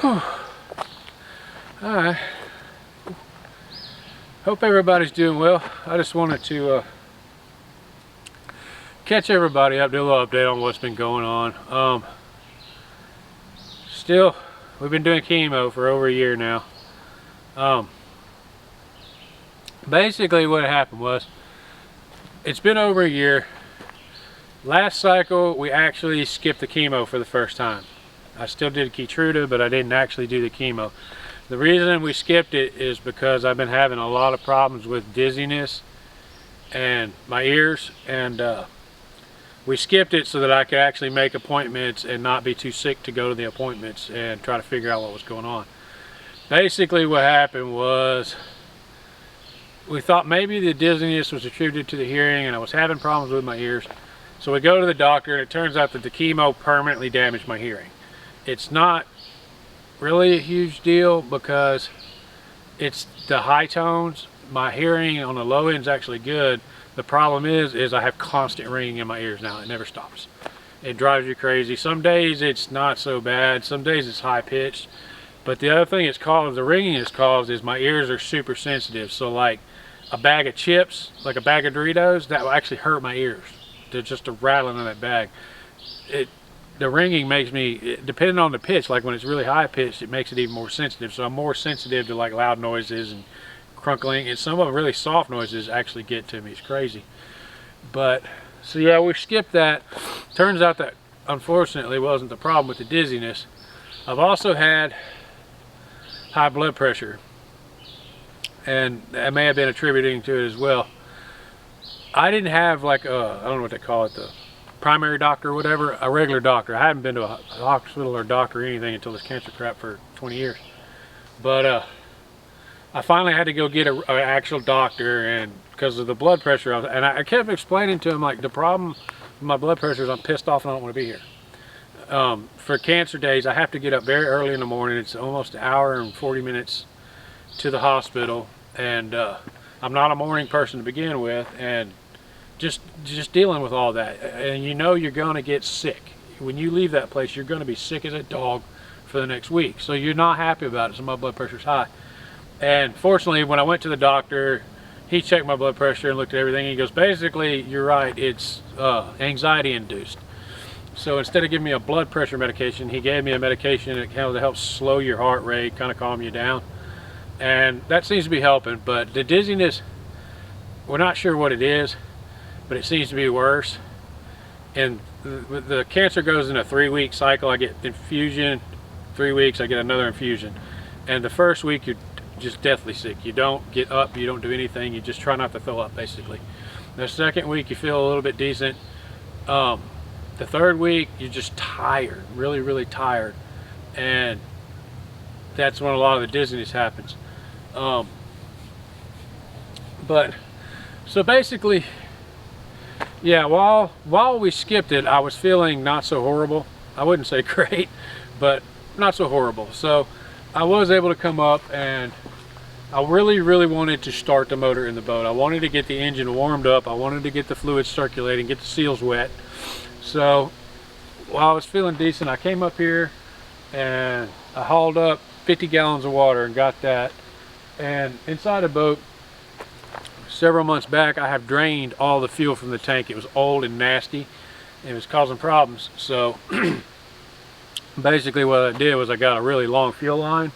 Alright. Hope everybody's doing well. I just wanted to catch everybody up, do a little update on what's been going on. Still, we've been doing chemo for over a year now. Basically what happened was, it's been over a year. Last cycle we actually skipped the chemo for the first time. I still did Keytruda, but I didn't actually do the chemo. The reason we skipped it is because I've been having a lot of problems with dizziness and my ears, and we skipped it so that I could actually make appointments and not be too sick to go to the appointments and try to figure out what was going on. Basically what happened was, we thought maybe the dizziness was attributed to the hearing and I was having problems with my ears. So we go to the doctor and it turns out that the chemo permanently damaged my hearing. It's not really a huge deal because it's the high tones. My hearing on the low end is actually good. The problem is I have constant ringing in my ears now. It never stops. It drives you crazy. Some days it's not so bad. Some days it's high pitched. But the other thing it's caused, the ringing is caused, is my ears are super sensitive. So like a bag of chips, like a bag of Doritos, that will actually hurt my ears. They're just a rattling in that bag. The ringing makes me, depending on the pitch, like when it's really high pitched, it makes it even more sensitive. So I'm more sensitive to like loud noises and crunkling, and some of the really soft noises actually get to me. It's crazy. But so yeah, we skipped that. Turns out that unfortunately wasn't the problem with the dizziness. I've also had high blood pressure, and that may have been attributing to it as well. I didn't have like a, I don't know what they call it, the primary doctor or whatever, a regular doctor. I haven't been to a hospital or doctor or anything until this cancer crap for 20 years. But I finally had to go get an actual doctor, and because of the blood pressure, and I kept explaining to him like the problem with my blood pressure is I'm pissed off and I don't want to be here. For cancer days, I have to get up very early in the morning. It's almost an hour and 40 minutes to the hospital, and I'm not a morning person to begin with, and just dealing with all that, and you know you're gonna get sick. When you leave that place, you're gonna be sick as a dog for the next week, so you're not happy about it. So my blood pressure's high, and fortunately when I went to the doctor, he checked my blood pressure and looked at everything. He goes, basically you're right, it's anxiety induced. So instead of giving me a blood pressure medication, he gave me a medication that kind of helps slow your heart rate, kind of calm you down, and that seems to be helping. But the dizziness, we're not sure what it is, but it seems to be worse. And the cancer goes in a 3-week cycle. I get infusion, 3 weeks I get another infusion, and the first week you're just deathly sick. You don't get up, you don't do anything, you just try not to throw up basically. The second week you feel a little bit decent. The third week you're just tired, really tired, and that's when a lot of the dizziness happens. But so basically, yeah, while we skipped it, I was feeling not so horrible. I wouldn't say great, but not so horrible. So I was able to come up, and I really wanted to start the motor in the boat. I wanted to get the engine warmed up. I wanted to get the fluids circulating, get the seals wet. So while I was feeling decent, I came up here and I hauled up 50 gallons of water and got that. And inside the boat, several months back, I have drained all the fuel from the tank. It was old and nasty, and it was causing problems. So basically what I did was I got a really long fuel line,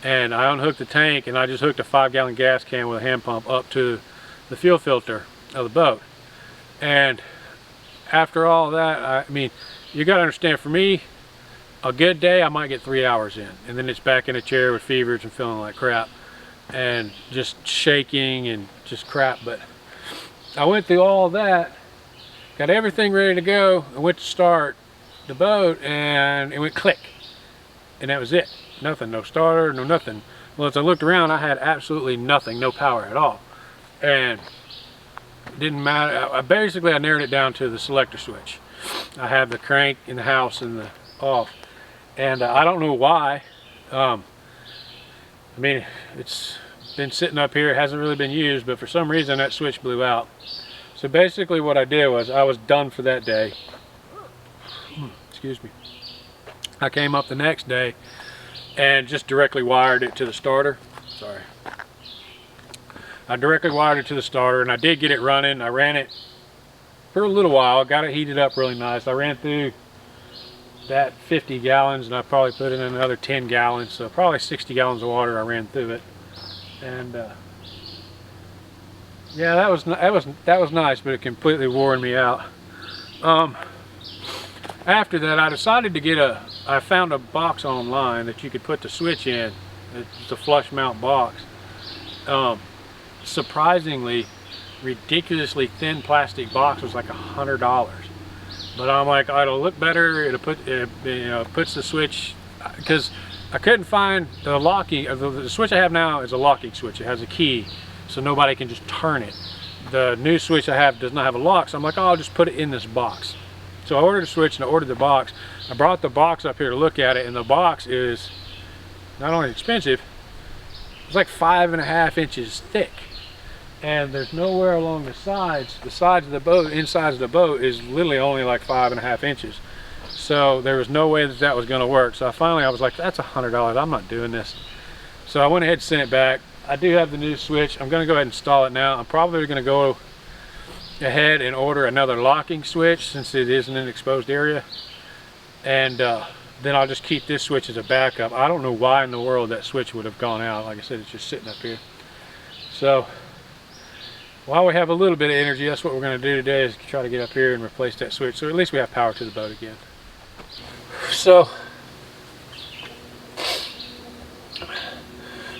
and I unhooked the tank, and I just hooked a 5-gallon gas can with a hand pump up to the fuel filter of the boat. And after all that, I mean, you got to understand, for me, a good day I might get 3 hours in, and then it's back in a chair with fevers and feeling like crap and just shaking and just crap. But I went through all that, got everything ready to go. I went to start the boat and it went click, and that was it. Nothing, no starter, no nothing. Well, as I looked around, I had absolutely nothing, no power at all, and it didn't matter. I narrowed it down to the selector switch. I have the crank in the house and the off, and I don't know why. I mean, it's been sitting up here, it hasn't really been used, but for some reason that switch blew out. So basically what I did was I was done for that day. Excuse me. I came up the next day and just directly wired it to the starter. Sorry. I directly wired it to the starter, and I did get it running. I ran it for a little while, got it heated up really nice. I ran through that 50 gallons, and I probably put in another 10 gallons, so probably 60 gallons of water I ran through it. And yeah, that was nice, but it completely wore me out. After that, I decided to get I found a box online that you could put the switch in. It's a flush mount box. Surprisingly, ridiculously thin plastic box was like $100. But I'm like, oh, it'll look better. It'll put puts the switch, because I couldn't find the locking. The switch I have now is a locking switch. It has a key, so nobody can just turn it. The new switch I have does not have a lock, so I'm like, oh, I'll just put it in this box. So I ordered a switch and I ordered the box. I brought the box up here to look at it, and the box is not only expensive, it's like 5.5 inches thick. And there's nowhere along the sides of the boat, insides of the boat is literally only like 5.5 inches. So there was no way that that was going to work. So I was like, that's $100, I'm not doing this. So I went ahead and sent it back. I do have the new switch. I'm going to go ahead and install it now. I'm probably going to go ahead and order another locking switch, since it is in an exposed area. And then I'll just keep this switch as a backup. I don't know why in the world that switch would have gone out. Like I said, it's just sitting up here. So while we have a little bit of energy, that's what we're going to do today, is try to get up here and replace that switch, so at least we have power to the boat again. So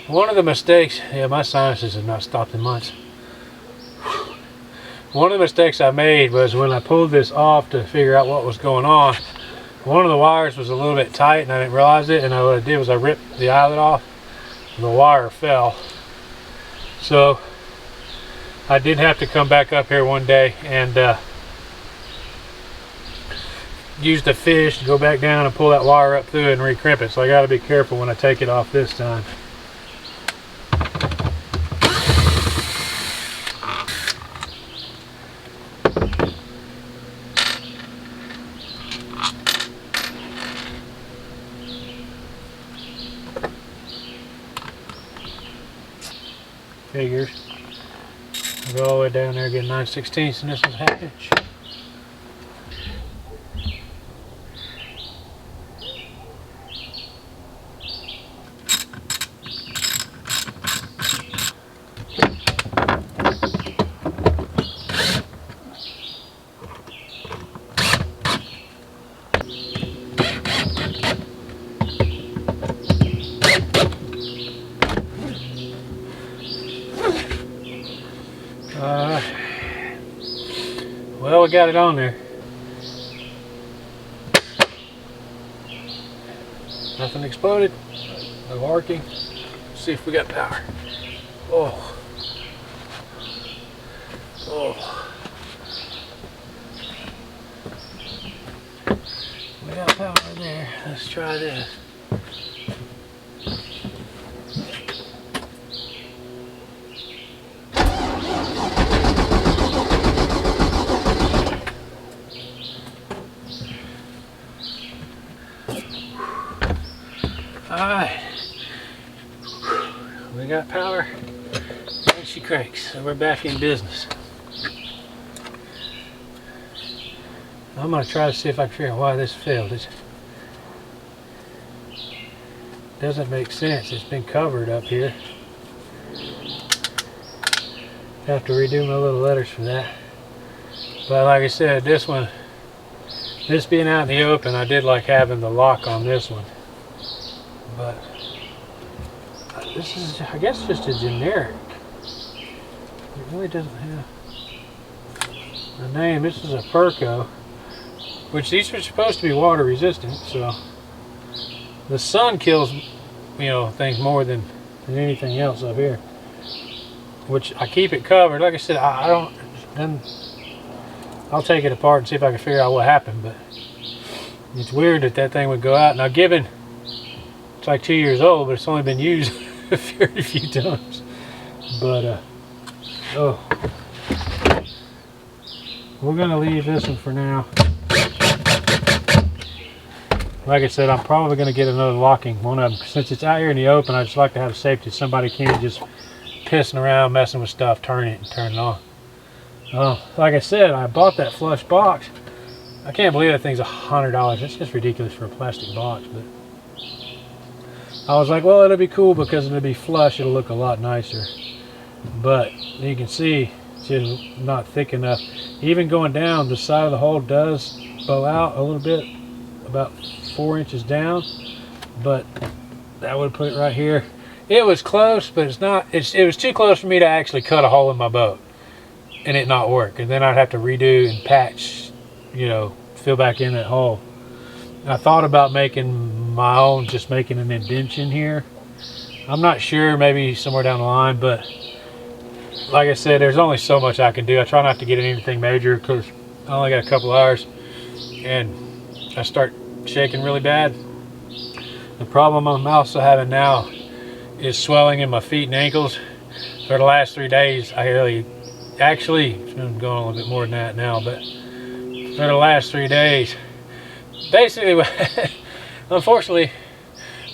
one of the mistakes, yeah, my sinuses have not stopped in months. One of the mistakes I made was when I pulled this off to figure out what was going on, one of the wires was a little bit tight and I didn't realize it, and what I did was I ripped the eyelet off and the wire fell. So I did have to come back up here one day and use the fish to go back down and pull that wire up through it and recrimp it. So I got to be careful when I take it off this time. Figures. I'll go all the way down there, get 9/16 and this is 1/2 inch. Well, we got it on there. Nothing exploded. No arcing. Let's see if we got power. Oh. Oh. We got power there. Let's try this. Alright, we got power and she cranks, so we're back in business. I'm going to try to see if I can figure out why this failed. It doesn't make sense. It's been covered up here. Have to redo my little letters for that. But like I said, this one, this being out in the open, I did like having the lock on this one. But this is, I guess, just a generic. It really doesn't have a name. This is a Perco, which these are supposed to be water resistant. So the sun kills, things more than anything else up here. Which I keep it covered. Like I said, I don't. Then I'll take it apart and see if I can figure out what happened. But it's weird that thing would go out. Now, given it's like 2 years old, but it's only been used a very few times. But oh, we're gonna leave this one for now. like I said, I'm probably going to get another locking one of them. Since it's out here in the open, I just like to have a safety. Somebody can't just pissing around, messing with stuff, turn it and turn it on. Like I said, I bought that flush box. I can't believe that thing's $100. It's just ridiculous for a plastic box, but I was like, well, it'll be cool because it'll be flush. It'll look a lot nicer. But you can see it's just not thick enough. Even going down, the side of the hole does bow out a little bit, about 4 inches down. But that would put it right here. It was close, but it's not. It was too close for me to actually cut a hole in my boat and it not work. And then I'd have to redo and patch, you know, fill back in that hole. I thought about making my own, just making an indentation here. I'm not sure, maybe somewhere down the line, but like I said, there's only so much I can do. I try not to get anything major because I only got a couple hours and I start shaking really bad. The problem I'm also having now is swelling in my feet and ankles. For the last 3 days, I really, actually, it's been going a little bit more than that now, but for the last 3 days, basically, unfortunately,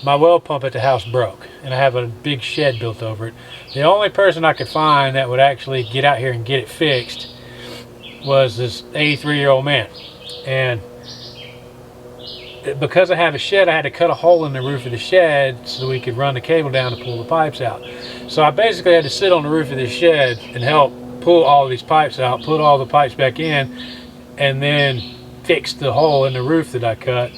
my well pump at the house broke, and I have a big shed built over it. The only person I could find that would actually get out here and get it fixed was this 83-year-old man. And because I have a shed, I had to cut a hole in the roof of the shed so we could run the cable down to pull the pipes out. So I basically had to sit on the roof of this shed and help pull all these pipes out, put all the pipes back in, and then fix the hole in the roof that I cut.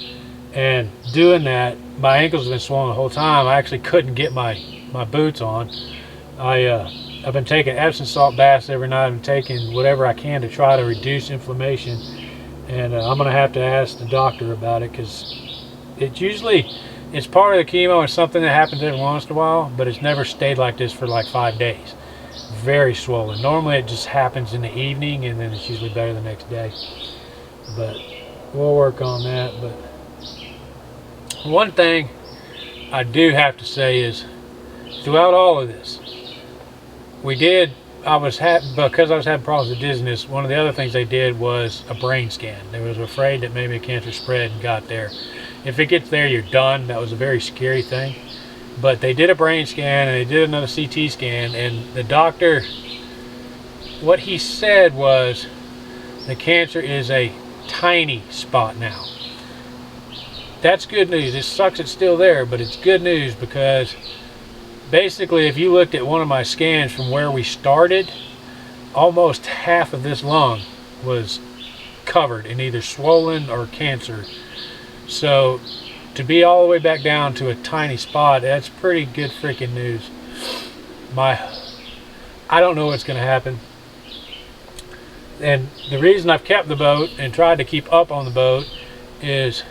And doing that, my ankles have been swollen the whole time. I actually couldn't get my boots on. I've been taking Epsom salt baths every night. I'm taking whatever I can to try to reduce inflammation. And I'm going to have to ask the doctor about it because it's part of the chemo. It's something that happens every once in a while, but it's never stayed like this for like 5 days. Very swollen. Normally it just happens in the evening and then it's usually better the next day. But we'll work on that. But one thing I do have to say is throughout all of this, because I was having problems with dizziness, one of the other things they did was a brain scan. They was afraid that maybe a cancer spread and got there. If it gets there, you're done. That was a very scary thing. But they did a brain scan and they did another CT scan, and the doctor, what he said was the cancer is a tiny spot now. That's good news. It sucks it's still there, but it's good news because basically, if you looked at one of my scans from where we started, almost half of this lung was covered in either swollen or cancer. So to be all the way back down to a tiny spot, that's pretty good freaking news. I don't know what's going to happen. And the reason I've kept the boat and tried to keep up on the boat is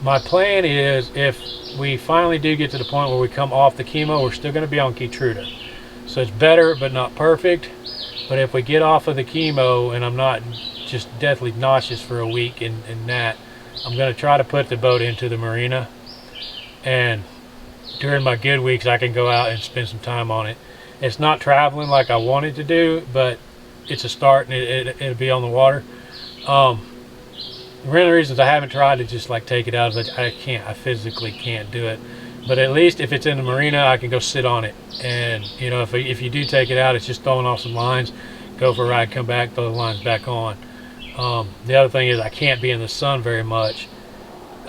my plan is if we finally do get to the point where we come off the chemo, we're still going to be on Keytruda. So it's better but not perfect. But if we get off of the chemo and I'm not just deathly nauseous for a week and that, I'm going to try to put the boat into the marina. And during my good weeks, I can go out and spend some time on it. It's not traveling like I wanted to do, but it's a start and it'll be on the water. One of the reasons I haven't tried to just like take it out is I physically can't do it. But at least if it's in the marina, I can go sit on it. And you know, if you do take it out, it's just throwing off some lines, go for a ride, come back, throw the lines back on. The other thing is I can't be in the sun very much.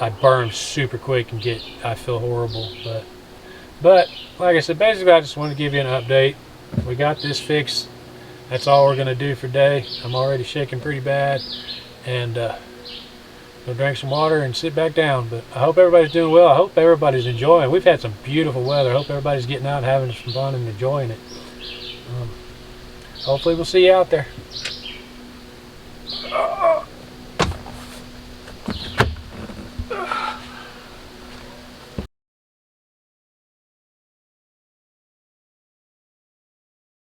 I burn super quick and I feel horrible. But like I said, basically I just wanted to give you an update. We got this fixed. That's all we're gonna do for today. I'm already shaking pretty bad, and go drink some water and sit back down. But I hope everybody's doing well. I hope everybody's enjoying. We've had some beautiful weather. I hope everybody's getting out and having some fun and enjoying it. Hopefully we'll see you out there.